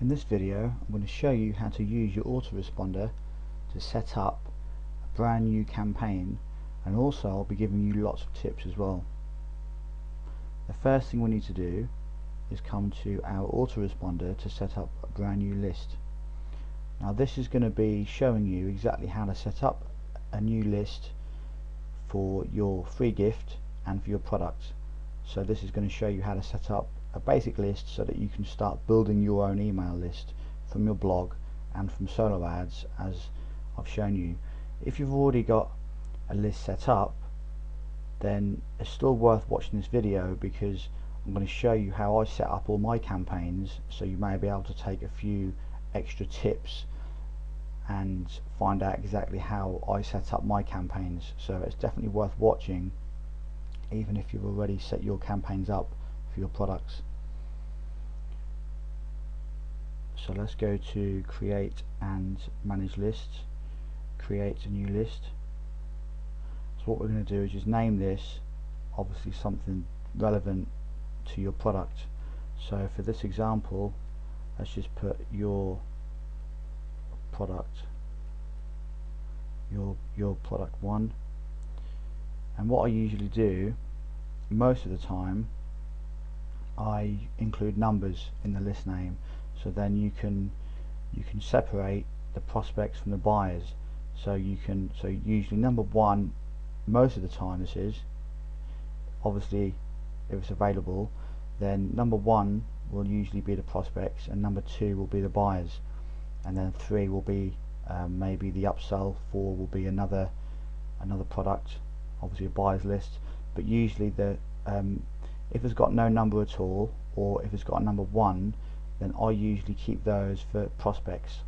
In this video I'm going to show you how to use your autoresponder to set up a brand new campaign, and also I'll be giving you lots of tips as well. The first thing we need to do is come to our autoresponder to set up a brand new list. Now this is going to be showing you exactly how to set up a new list for your free gift and for your products. So this is going to show you how to set up a basic list so that you can start building your own email list from your blog and from solo ads, as I've shown you. If you've already got a list set up, then it's still worth watching this video, because I'm going to show you how I set up all my campaigns, so you may be able to take a few extra tips and find out exactly how I set up my campaigns. So it's definitely worth watching, even if you've already set your campaigns up for your products. So let's go to create and manage lists, create a new list. So what we're going to do is just name this obviously something relevant to your product. So for this example, let's just put your product, your product 1. And what I usually do most of the time, I include numbers in the list name, so then you can separate the prospects from the buyers. So usually number 1, most of the time this is, obviously if it's available, then number 1 will usually be the prospects, and number 2 will be the buyers, and then 3 will be maybe the upsell, 4 will be another product, obviously a buyers list. But usually if it's got no number at all, or if it's got a number 1, then I usually keep those for prospects.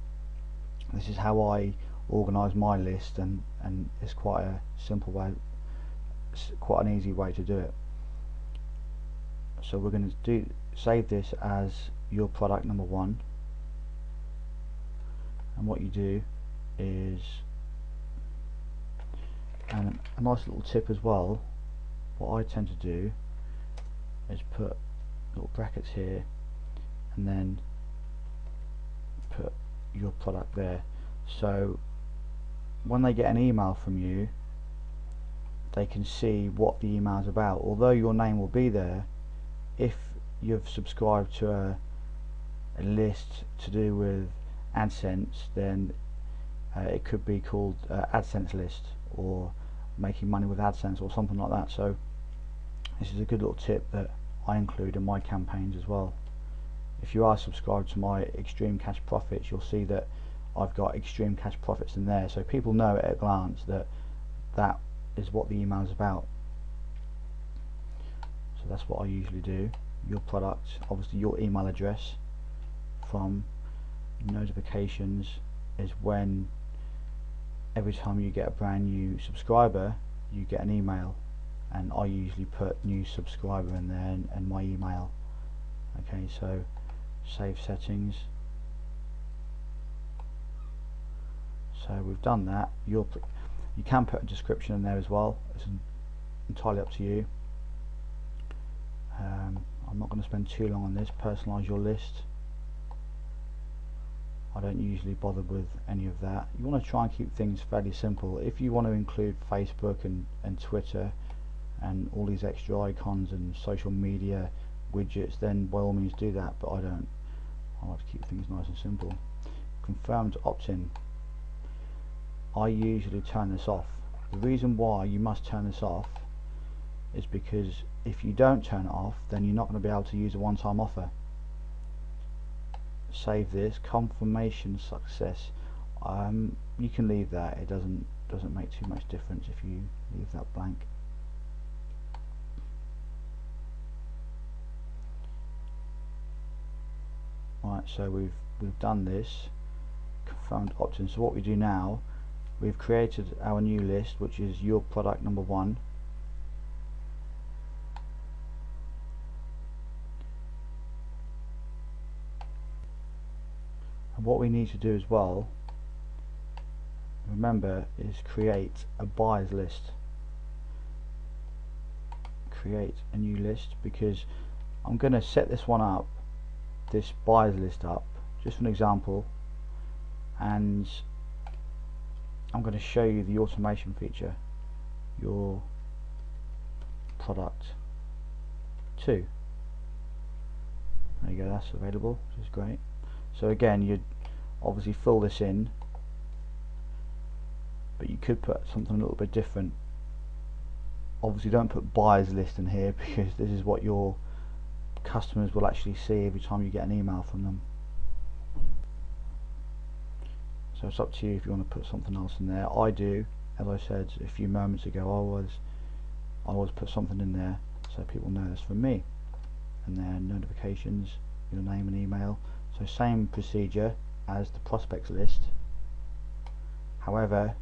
This is how I organise my list, and it's quite a simple way, quite an easy way to do it. So we're going to save this as your product number 1, and what you do is, and a nice little tip as well, what I tend to do is put little brackets here and then put your product there, so when they get an email from you, they can see what the email is about. Although your name will be there, if you've subscribed to a list to do with AdSense, then it could be called AdSense list, or making money with AdSense, or something like that. So this is a good little tip that I include in my campaigns as well. If you are subscribed to my Extreme Cash Profits, you'll see that I've got Extreme Cash Profits in there, so people know at a glance that that is what the email is about. So that's what I usually do. Your product, obviously your email address from notifications is when every time you get a brand new subscriber, you get an email, and I usually put new subscriber in there and my email. Okay, so save settings. So we've done that. You can put a description in there as well. It's entirely up to you. I'm not going to spend too long on this. Personalize your list. I don't usually bother with any of that. You want to try and keep things fairly simple. If you want to include Facebook and Twitter and all these extra icons and social media widgets, then by all means do that, but I don't. I like to keep things nice and simple. Confirmed opt-in. I usually turn this off. The reason why you must turn this off is because if you don't turn it off, then you're not going to be able to use a one-time offer. Save this. Confirmation success. You can leave that. It doesn't make too much difference if you leave that blank. Right, so we've done this. Confirmed opt-in. So what we do now, we've created our new list, which is your product number 1. And what we need to do as well, remember, is create a buyers list. Create a new list, because I'm going to set this one up, this buyers list up, just for an example, and I'm going to show you the automation feature. Your product 2. There you go, that's available, which is great. So again, you'd obviously fill this in, but you could put something a little bit different. Obviously don't put buyers list in here, because this is what your customers will actually see every time you get an email from them. So it's up to you if you want to put something else in there. I do, as I said a few moments ago, I always put something in there so people know it's from me. And then notifications, your name and email. So same procedure as the prospects list. However,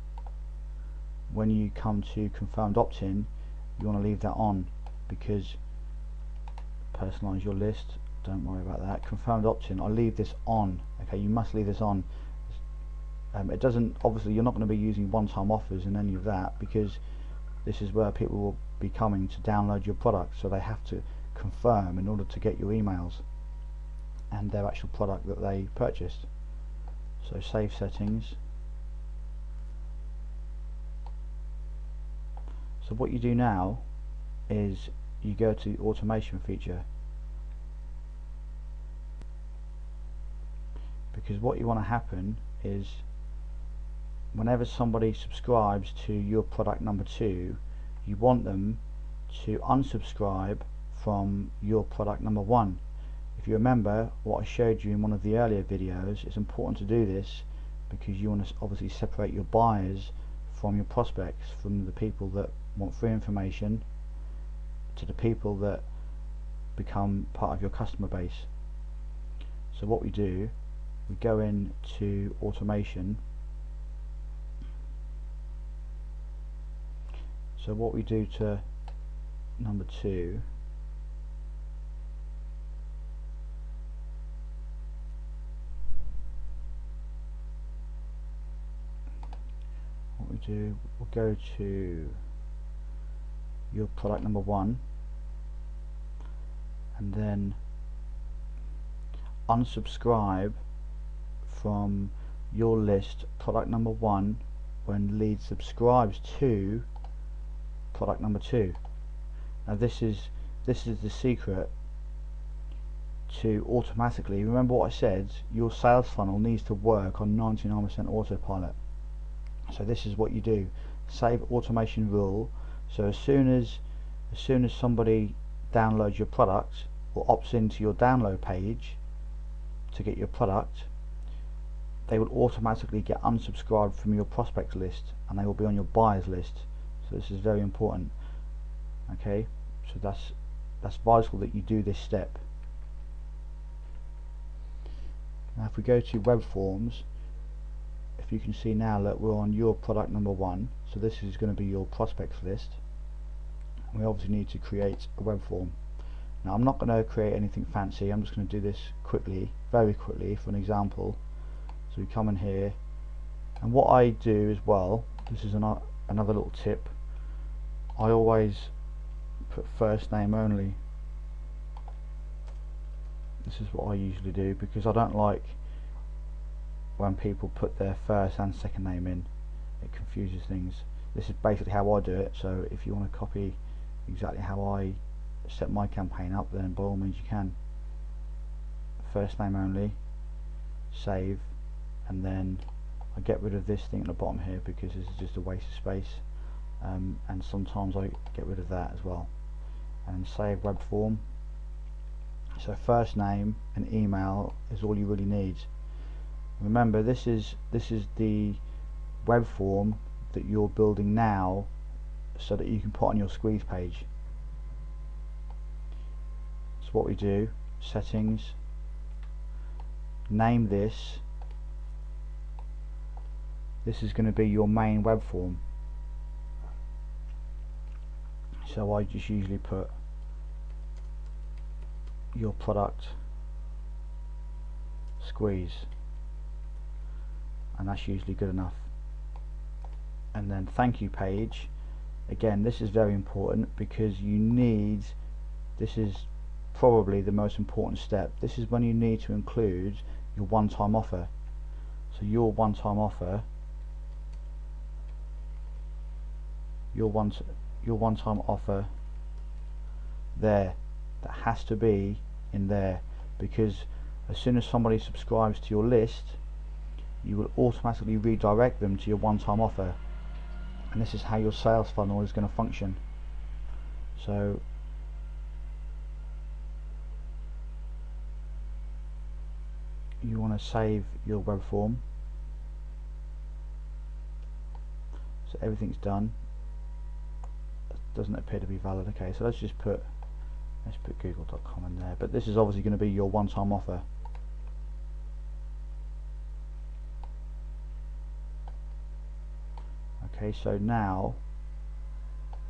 when you come to confirmed opt-in, you want to leave that on, because personalize your list, don't worry about that. Confirmed opt-in, I'll leave this on. Okay, you must leave this on. It doesn't, obviously you're not going to be using one-time offers and any of that, because this is where people will be coming to download your product, so they have to confirm in order to get your emails and their actual product that they purchased. So save settings. So what you do now is you go to the automation feature, because what you want to happen is whenever somebody subscribes to your product number 2, you want them to unsubscribe from your product number 1. If you remember what I showed you in one of the earlier videos, it's important to do this because you want to obviously separate your buyers from your prospects, from the people that want free information to the people that become part of your customer base. So what we do, we go into automation. So what we do to number 2, what we do, we'll go to your product number 1 and then unsubscribe from your list product number 1 when lead subscribes to product number 2. Now this is the secret to automatically, remember what I said, your sales funnel needs to work on 99% autopilot. So this is what you do, save automation rule. So as soon as somebody downloads your product or opts into your download page to get your product, they will automatically get unsubscribed from your prospect list and they will be on your buyers list. So this is very important. Okay, so that's vital that you do this step. Now if we go to web forms, if you can see now that we're on your product number 1, so this is going to be your prospects list. We obviously need to create a web form. Now I'm not going to create anything fancy, I'm just going to do this quickly, very quickly, for an example. So we come in here, and what I do as well, this is another little tip, I always put first name only. This is what I usually do, because I don't like when people put their first and second name in. It confuses things. This is basically how I do it, so if you want to copy exactly how I set my campaign up, then by all means you can. First name only, save, and then I get rid of this thing at the bottom here because this is just a waste of space, and sometimes I get rid of that as well. And save web form. So first name and email is all you really need. Remember, this is the web form that you're building now so that you can put on your squeeze page. So what we do, settings, name this is going to be your main web form. So I just usually put your product squeeze, and that's usually good enough. And then thank you page, again this is very important because you need, this is probably the most important step, this is when you need to include your one-time offer. So your one-time offer, your one-time offer there, that has to be in there, because as soon as somebody subscribes to your list, you will automatically redirect them to your one-time offer, and this is how your sales funnel is going to function. So you want to save your web form. So everything's done. It doesn't appear to be valid. Okay, so let's put google.com in there, but this is obviously going to be your one-time offer. Okay, so now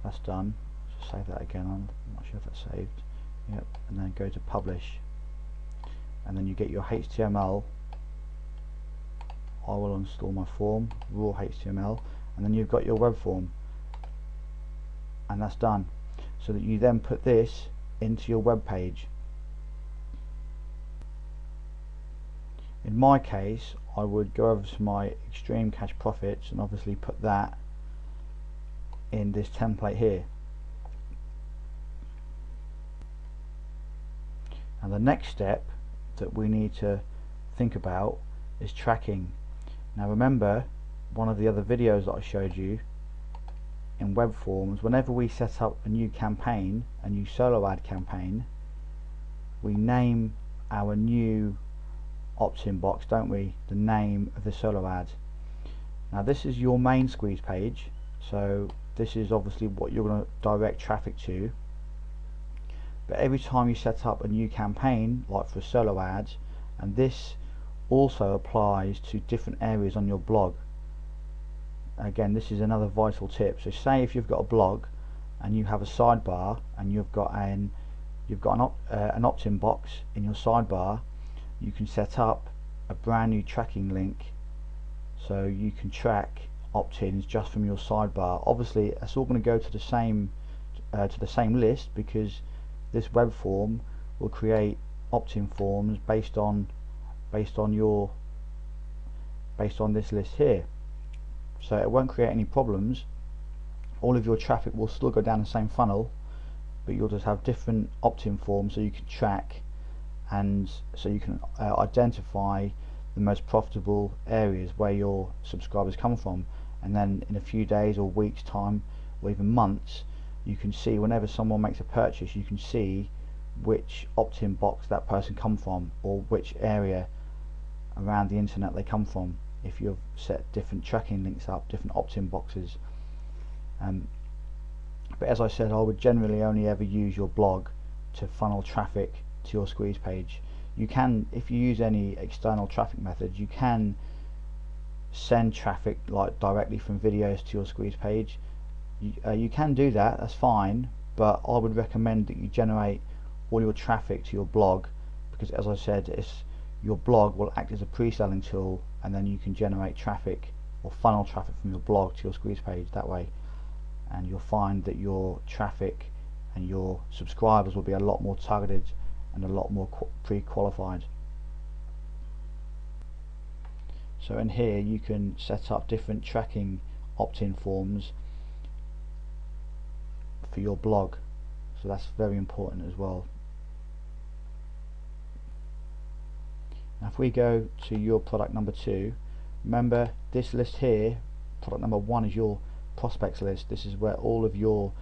that's done. Just save that again. I'm not sure if that's saved. Yep, and then go to publish, and then you get your HTML. I will install my form, raw HTML, and then you've got your web form, and that's done. So that you then put this into your web page. In my case, I would go over to my extreme cash profits and obviously put that in this template here. And the next step that we need to think about is tracking. Now remember, one of the other videos that I showed you, in web forms, whenever we set up a new campaign, a new solo ad campaign, we name our new opt-in box, don't we? The name of the solo ad. Now this is your main squeeze page, so this is obviously what you're going to direct traffic to. But every time you set up a new campaign, like for a solo ad, and this also applies to different areas on your blog. Again, this is another vital tip. So say if you've got a blog and you have a sidebar and you've got an opt-in box in your sidebar, you can set up a brand new tracking link so you can track opt-ins just from your sidebar. Obviously it's all going to go to the same list, because this web form will create opt-in forms based on this list here. So it won't create any problems. All of your traffic will still go down the same funnel, but you'll just have different opt-in forms so you can track, and so you can identify the most profitable areas where your subscribers come from. And then in a few days or weeks time, or even months, you can see whenever someone makes a purchase, you can see which opt-in box that person come from, or which area around the internet they come from, if you've set different tracking links up, different opt-in boxes. But as I said, I would generally only ever use your blog to funnel traffic to your squeeze page. You can, if you use any external traffic methods, you can send traffic like directly from videos to your squeeze page. You can do that, that's fine, but I would recommend that you generate all your traffic to your blog, because as I said, your blog will act as a pre-selling tool, and then you can generate traffic or funnel traffic from your blog to your squeeze page that way, and you'll find that your traffic and your subscribers will be a lot more targeted and a lot more pre-qualified. So in here you can set up different tracking opt-in forms for your blog, so that's very important as well. Now if we go to your product number 2, remember this list here, product number 1 is your prospects list. This is where all of your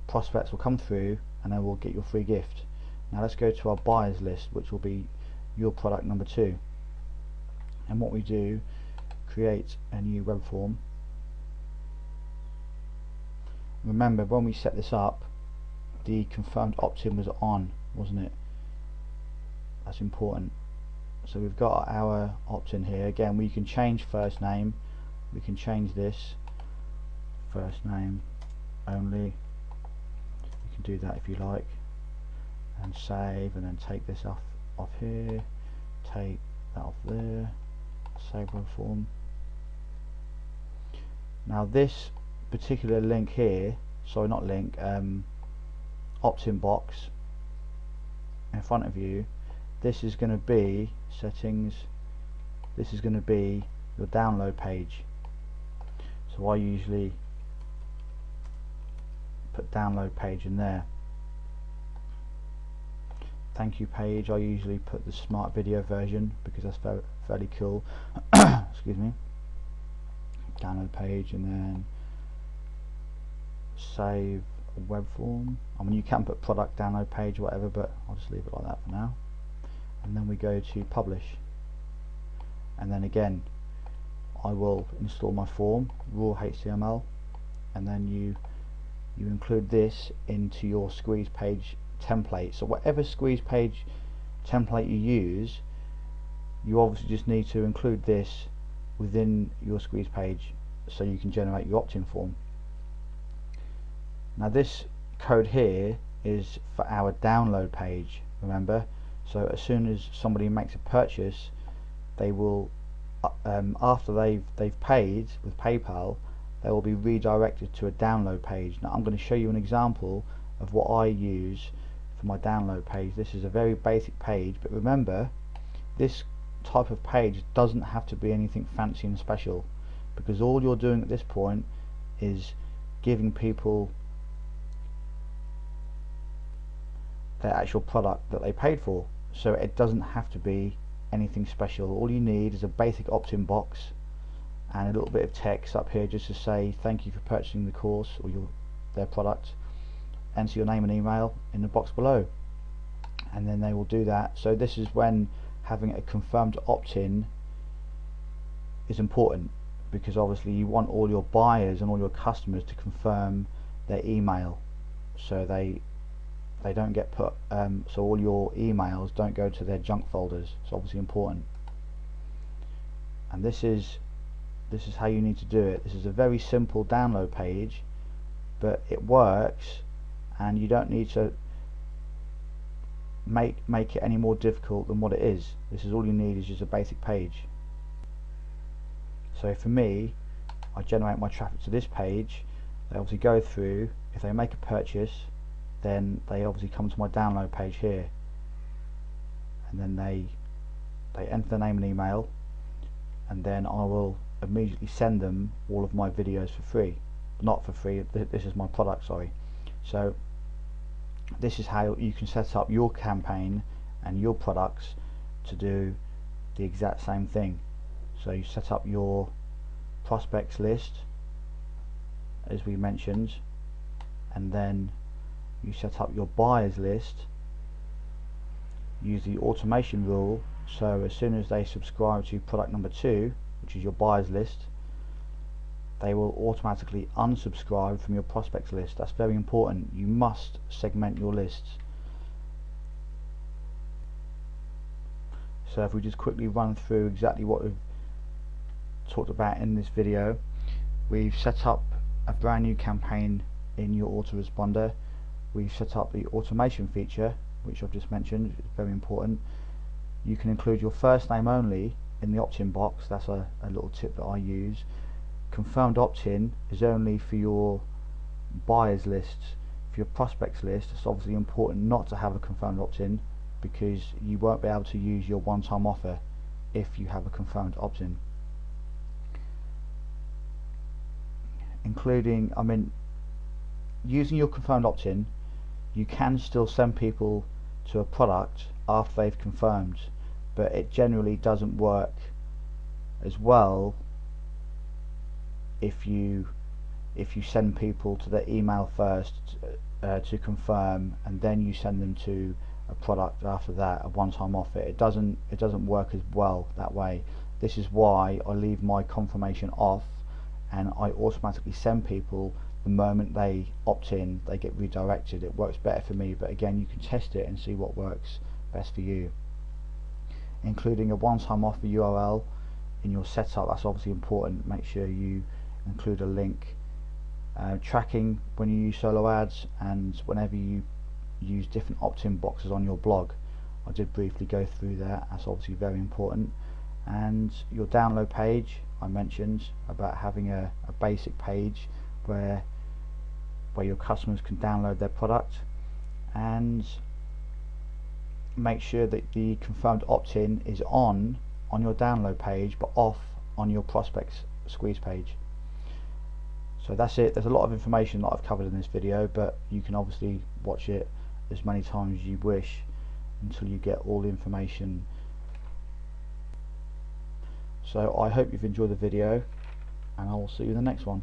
prospects will come through, and then we'll get your free gift. Now let's go to our buyers list, which will be your product number 2. And what we do, create a new web form. Remember, when we set this up, the confirmed opt-in was on, wasn't it? That's important. So we've got our opt-in here. Again, we can change first name. We can change this first name only. You can do that if you like, and save, and then take this off here, take that off there, save web form. Now this particular link here, sorry, not link, opt-in box in front of you, this is going to be settings, this is going to be your download page. So I usually put download page in there. Thank you page, I usually put the smart video version because that's fairly cool. Excuse me. Download page, and then save a web form. I mean, you can put product download page or whatever, but I'll just leave it like that for now. And then we go to publish, and then again I will install my form, raw HTML, and then you include this into your squeeze page template. So whatever squeeze page template you use, you obviously just need to include this within your squeeze page so you can generate your opt-in form. Now this code here is for our download page, remember. So as soon as somebody makes a purchase, they will after they've paid with PayPal, they will be redirected to a download page. Now I'm going to show you an example of what I use for my download page. This is a very basic page, but remember, this type of page doesn't have to be anything fancy and special, because all you're doing at this point is giving people their actual product that they paid for. So it doesn't have to be anything special. All you need is a basic opt-in box and a little bit of text up here just to say thank you for purchasing the course or their product. Enter your name and email in the box below, and then they will do that. So this is when having a confirmed opt-in is important, because obviously you want all your buyers and all your customers to confirm their email, so they don't get put so all your emails don't go to their junk folders. It's obviously important, and this is how you need to do it. This is a very simple download page, but it works, and you don't need to make it any more difficult than what it is. This is all you need, is just a basic page. So for me, I generate my traffic to this page. They obviously go through. If they make a purchase, then they obviously come to my download page here, and then they enter their name and email, and then I will immediately send them all of my videos for free. Not for free, this is my product, sorry. So this is how you can set up your campaign and your products to do the exact same thing. So you set up your prospects list, as we mentioned, and then you set up your buyers list. Use the automation rule, so as soon as they subscribe to product number 2, which is your buyers list, they will automatically unsubscribe from your prospects list. That's very important. You must segment your lists. So if we just quickly run through exactly what we've talked about in this video, we've set up a brand new campaign in your autoresponder. We've set up the automation feature, which I've just mentioned. It's very important. You can include your first name only in the opt-in box. That's a little tip that I use. Confirmed opt-in is only for your buyers lists. For your prospects list, it's obviously important not to have a confirmed opt-in, because you won't be able to use your one-time offer if you have a confirmed opt-in. Including, I mean, using your confirmed opt-in, you can still send people to a product after they've confirmed, but it generally doesn't work as well if you send people to their email first to confirm, and then you send them to a product after that, a one-time offer. It doesn't work as well that way. This is why I leave my confirmation off, and I automatically send people the moment they opt in. They get redirected. It works better for me, but again, you can test it and see what works best for you. Including a one-time offer URL in your setup, that's obviously important. Make sure you include a link. Tracking when you use solo ads, and whenever you use different opt-in boxes on your blog. I did briefly go through that. That's obviously very important. And your download page, I mentioned about having a basic page where your customers can download their product, and make sure that the confirmed opt-in is on on your download page but off on your prospects squeeze page. So that's it. There's a lot of information that I've covered in this video, but you can obviously watch it as many times as you wish until you get all the information. So I hope you've enjoyed the video, and I will see you in the next one.